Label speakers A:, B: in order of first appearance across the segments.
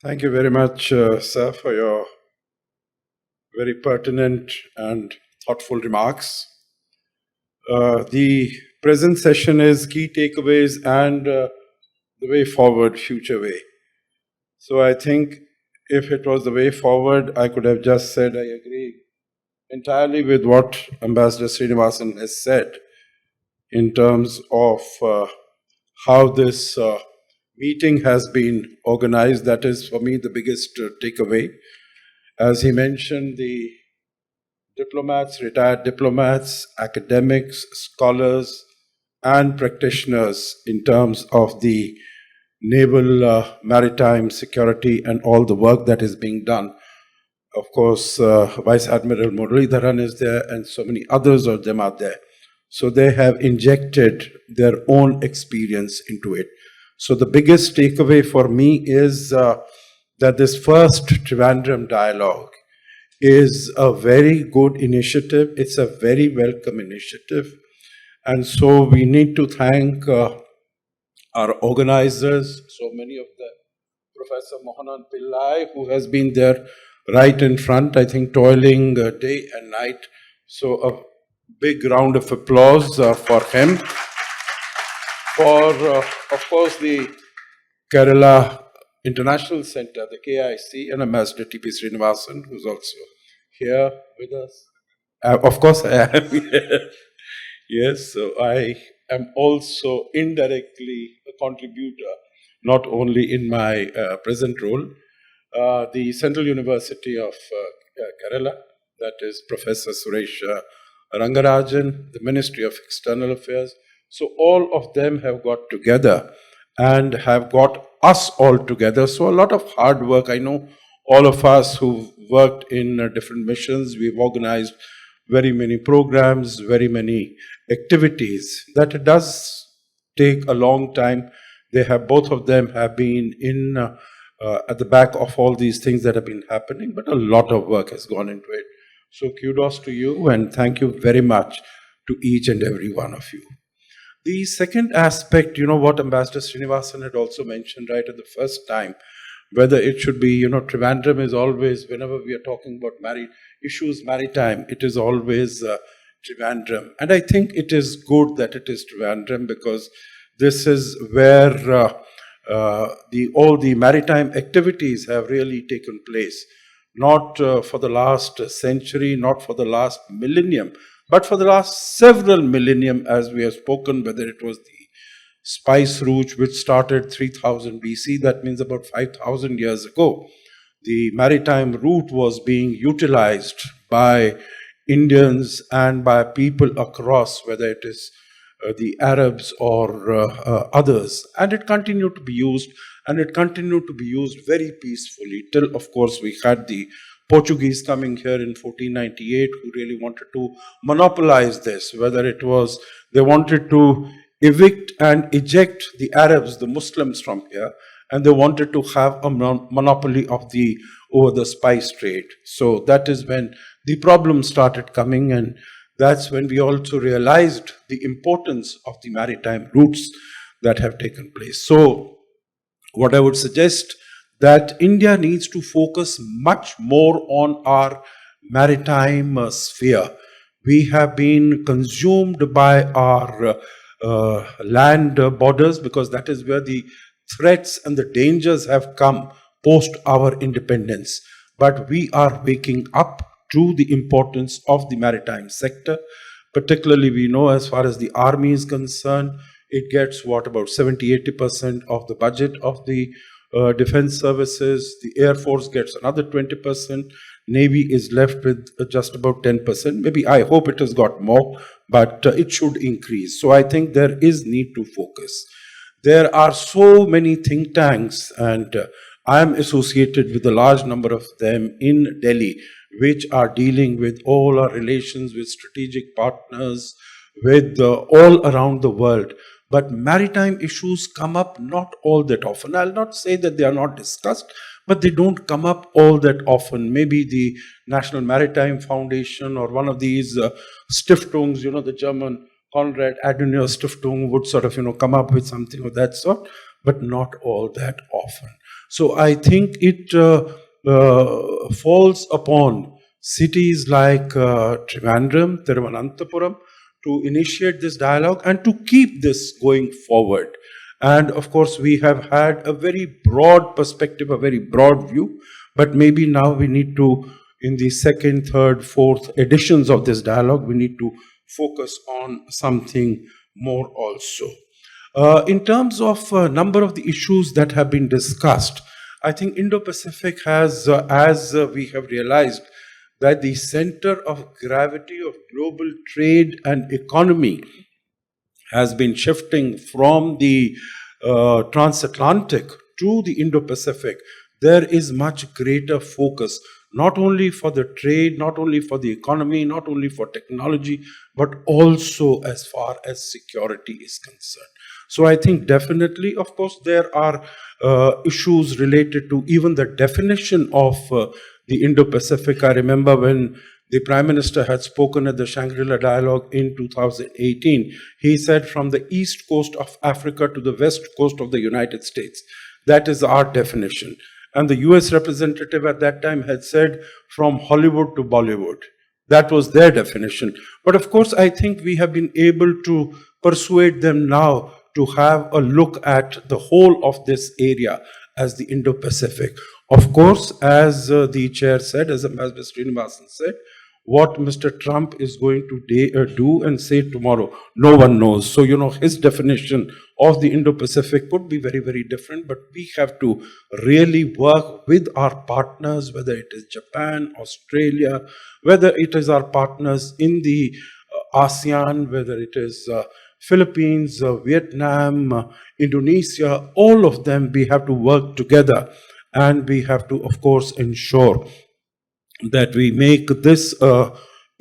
A: Thank you very much, sir, for your very pertinent and thoughtful remarks. The present session is key takeaways and the way forward, future way. So I think if it was the way forward, I could have just said I agree entirely with what Ambassador Srinivasan has said in terms of how this meeting has been organized. That is, for me, the biggest takeaway. As he mentioned, the diplomats, retired diplomats, academics, scholars, and practitioners in terms of the naval, maritime security, and all the work that is being done. Of course, Vice Admiral Muralidharan is there, and so many others of them are there. So they have injected their own experience into it. So the biggest takeaway for me is that this first Trivandrum dialogue is a very good initiative. It's a very welcome initiative. And so we need to thank our organizers, so many of them. Professor Mohanan Pillai, who has been there right in front, I think, toiling day and night. So a big round of applause for him. For, of course, the Kerala International Center, the KIC, and Ambassador T.P. Srinivasan, who's also here with us. Of course, I am here. Yes, so I am also indirectly a contributor, not only in my present role. The Central University of Kerala, that is Professor Suresh Rangarajan, the Ministry of External Affairs. So all of them have got together and have got us all together. So a lot of hard work. I know all of us who've worked in different missions, we've organized very many programs, very many activities. That it does take a long time. They have, both of them have been in at the back of all these things that have been happening, but a lot of work has gone into it. So kudos to you and thank you very much to each and every one of you. The second aspect, what Ambassador Srinivasan had also mentioned right at the first time, whether it should be, Trivandrum is always, whenever we are talking about issues maritime, it is always Trivandrum. And I think it is good that it is Trivandrum because this is where all the maritime activities have really taken place. Not for the last century, not for the last millennium, but for the last several millennium, as we have spoken, whether it was the spice route, which started 3000 BC, that means about 5,000 years ago. The maritime route was being utilized by Indians and by people across, whether it is the Arabs or others. And it continued to be used, and it continued to be used very peacefully till, of course, we had the Portuguese coming here in 1498 who really wanted to monopolize this, whether it was they wanted to evict and eject the Arabs, the Muslims from here, and they wanted to have a monopoly over the spice trade. So that is when the problem started coming, and that's when we also realized the importance of the maritime routes that have taken place. So what I would suggest that India needs to focus much more on our maritime sphere. We have been consumed by our land borders because that is where the threats and the dangers have come post our independence. But we are waking up to the importance of the maritime sector. Particularly, we know as far as the army is concerned, it gets about 70-80% of the budget of the defense services. The Air Force gets another 20%. Navy is left with just about 10%. Maybe I hope it has got more, but it should increase. So I think there is need to focus. There are so many think tanks, and I am associated with a large number of them in Delhi, which are dealing with all our relations with strategic partners, with all around the world. But maritime issues come up not all that often. I'll not say that they are not discussed, but they don't come up all that often. Maybe the National Maritime Foundation or one of these Stiftungen, the German Konrad Adenauer Stiftung would sort of, come up with something of that sort, but not all that often. So I think it falls upon cities like Trivandrum, Thiruvananthapuram to initiate this dialogue and to keep this going forward. And of course, we have had a very broad perspective, a very broad view, but maybe now we need to, in the second, third, fourth editions of this dialogue, we need to focus on something more also. In terms of a number of the issues that have been discussed, I think Indo-Pacific has, as we have realized, that the center of gravity of global trade and economy has been shifting from the transatlantic to the Indo-Pacific. There is much greater focus, not only for the trade, not only for the economy, not only for technology, but also as far as security is concerned. So I think definitely, of course, there are issues related to even the definition of the Indo-Pacific. I remember when the Prime Minister had spoken at the Shangri-La Dialogue in 2018, he said from the east coast of Africa to the west coast of the United States. That is our definition. And the US representative at that time had said from Hollywood to Bollywood. That was their definition. But of course, I think we have been able to persuade them now to have a look at the whole of this area as the Indo-Pacific. Of course, as the chair said, as Ambassador Srinivasan said, what Mr. Trump is going to do and say tomorrow, no one knows. So, his definition of the Indo-Pacific could be very, very different, but we have to really work with our partners, whether it is Japan, Australia, whether it is our partners in the ASEAN, whether it is Philippines, Vietnam, Indonesia, all of them, we have to work together, and we have to, of course, ensure that we make this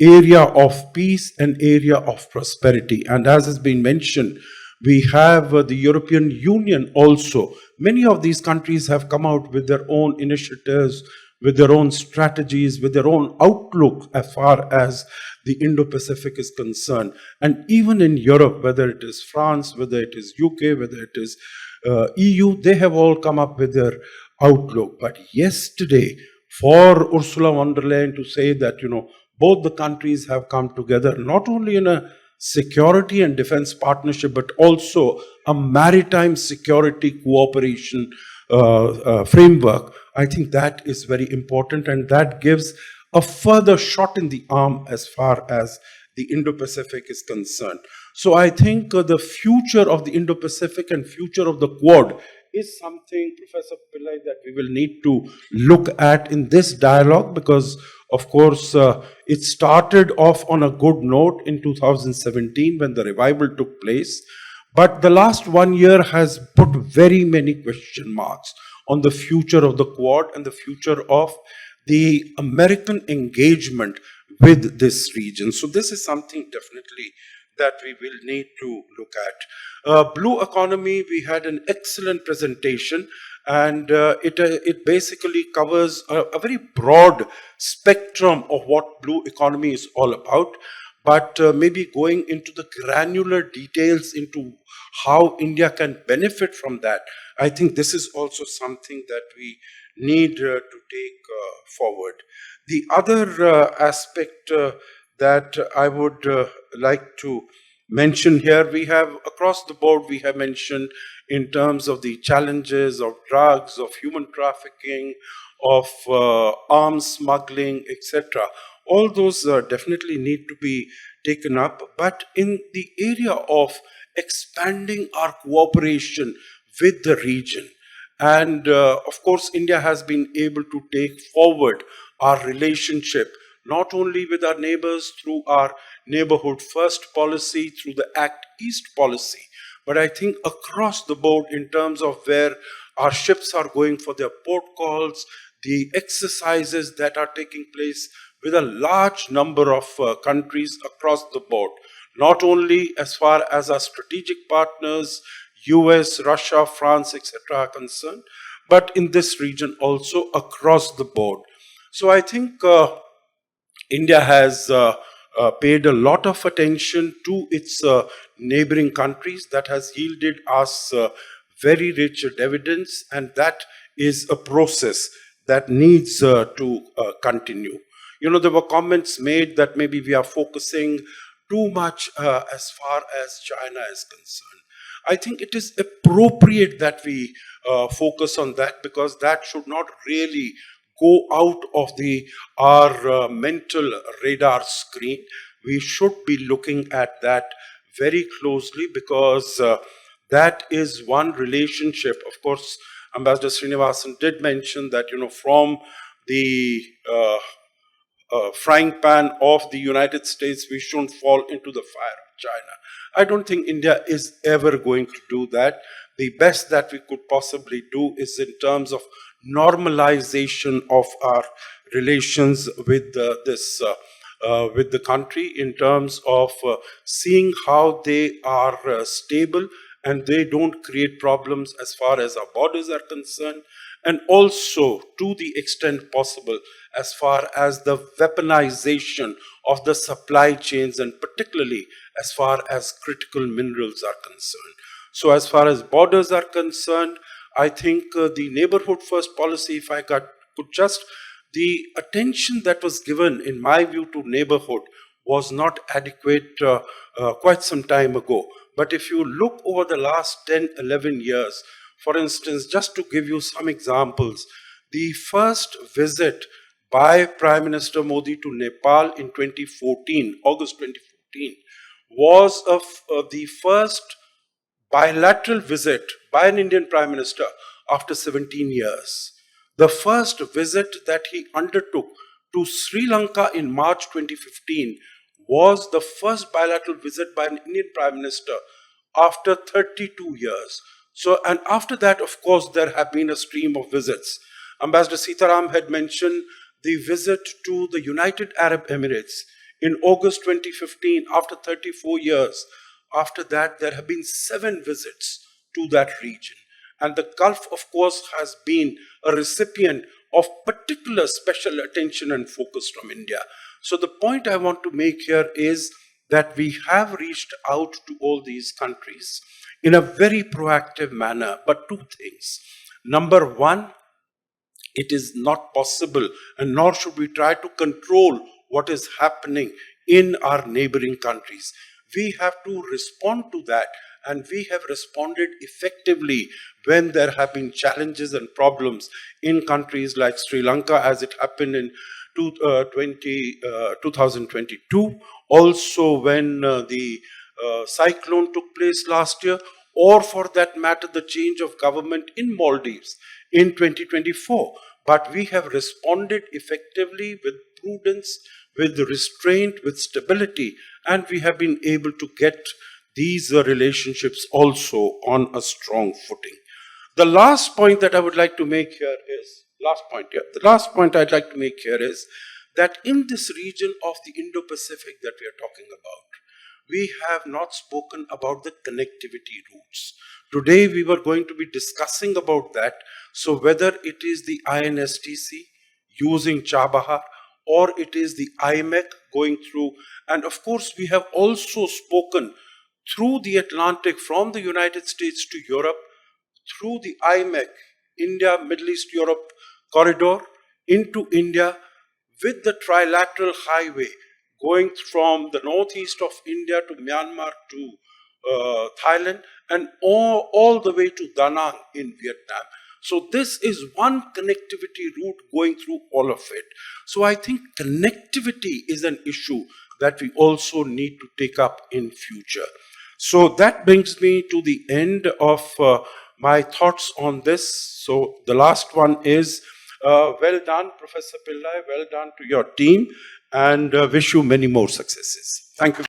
A: area of peace an area of prosperity. And as has been mentioned, we have the European Union also. Many of these countries have come out with their own initiatives, with their own strategies, with their own outlook as far as the Indo-Pacific is concerned. And even in Europe, whether it is France, whether it is UK, whether it is EU, they have all come up with their outlook. But yesterday, for Ursula von der Leyen to say that, both the countries have come together, not only in a security and defense partnership, but also a maritime security cooperation framework, I think that is very important, and that gives a further shot in the arm as far as the Indo-Pacific is concerned. So I think the future of the Indo-Pacific and future of the Quad is something, Professor Pillai, that we will need to look at in this dialogue, because, of course, it started off on a good note in 2017 when the revival took place. But the last 1 year has put very many question marks on the future of the Quad and the future of the American engagement with this region. So this is something definitely that we will need to look at. Blue economy, we had an excellent presentation, and it basically covers a very broad spectrum of what blue economy is all about. But maybe going into the granular details into how India can benefit from that, I think this is also something that we need to take forward. The other aspect that I would like to mention here, we have across the board, we have mentioned in terms of the challenges of drugs, of human trafficking, of arms smuggling, etc. All those definitely need to be taken up, but in the area of expanding our cooperation with the region. And of course, India has been able to take forward our relationship, not only with our neighbors through our Neighborhood First policy, through the Act East policy, but I think across the board in terms of where our ships are going for their port calls, the exercises that are taking place with a large number of countries across the board, not only as far as our strategic partners, US, Russia, France, etc. are concerned, but in this region also across the board. So I think India has paid a lot of attention to its neighboring countries. That has yielded us very rich dividends, and that is a process that needs to continue. You know, there were comments made that maybe we are focusing too much as far as China is concerned. I think it is appropriate that we focus on that, because that should not really go out of our mental radar screen. We should be looking at that very closely, because that is one relationship. Of course, Ambassador Srinivasan did mention that, you know, from the frying pan of the United States, we shouldn't fall into the fire of China. I don't think India is ever going to do that. The best that we could possibly do is in terms of normalization of our relations with with the country, in terms of seeing how they are stable and they don't create problems as far as our borders are concerned, and also to the extent possible as far as the weaponization of the supply chains, and particularly as far as critical minerals are concerned. So as far as borders are concerned, I think the neighborhood first policy, if I could just, the attention that was given, in my view, to neighborhood was not adequate quite some time ago. But if you look over the last 10, 11 years, for instance, just to give you some examples, the first visit by Prime Minister Modi to Nepal in 2014, August 2014, was the first bilateral visit by an Indian Prime Minister after 17 years. The first visit that he undertook to Sri Lanka in March 2015 was the first bilateral visit by an Indian Prime Minister after 32 years. So, and after that, of course, there have been a stream of visits. Ambassador Sitaram had mentioned the visit to the United Arab Emirates in August 2015 after 34 years. After that, there have been 7 visits to that region. And the Gulf, of course, has been a recipient of particular special attention and focus from India. So the point I want to make here is that we have reached out to all these countries in a very proactive manner. But 2 things. Number one, it is not possible, and nor should we try to control what is happening in our neighboring countries. We have to respond to that, and we have responded effectively when there have been challenges and problems in countries like Sri Lanka, as it happened in 2022. Also, when the cyclone took place last year, or for that matter, the change of government in Maldives in 2024. But we have responded effectively with prudence, with restraint, with stability, and we have been able to get these relationships also on a strong footing. The last point that I would like to make here is, the last point I'd like to make here is that in this region of the Indo-Pacific that we are talking about, we have not spoken about the connectivity routes. Today we were going to be discussing about that. So whether it is the INSTC using Chabahar, or it is the IMEC going through, and of course we have also spoken through the Atlantic from the United States to Europe, through the IMEC, India, Middle East, Europe corridor into India, with the trilateral highway going from the northeast of India to Myanmar to Thailand, and all the way to Da Nang in Vietnam. So this is one connectivity route going through all of it. So I think connectivity is an issue that we also need to take up in future. So that brings me to the end of my thoughts on this. So the last one is, well done, Professor Pillai, well done to your team, and wish you many more successes. Thank you.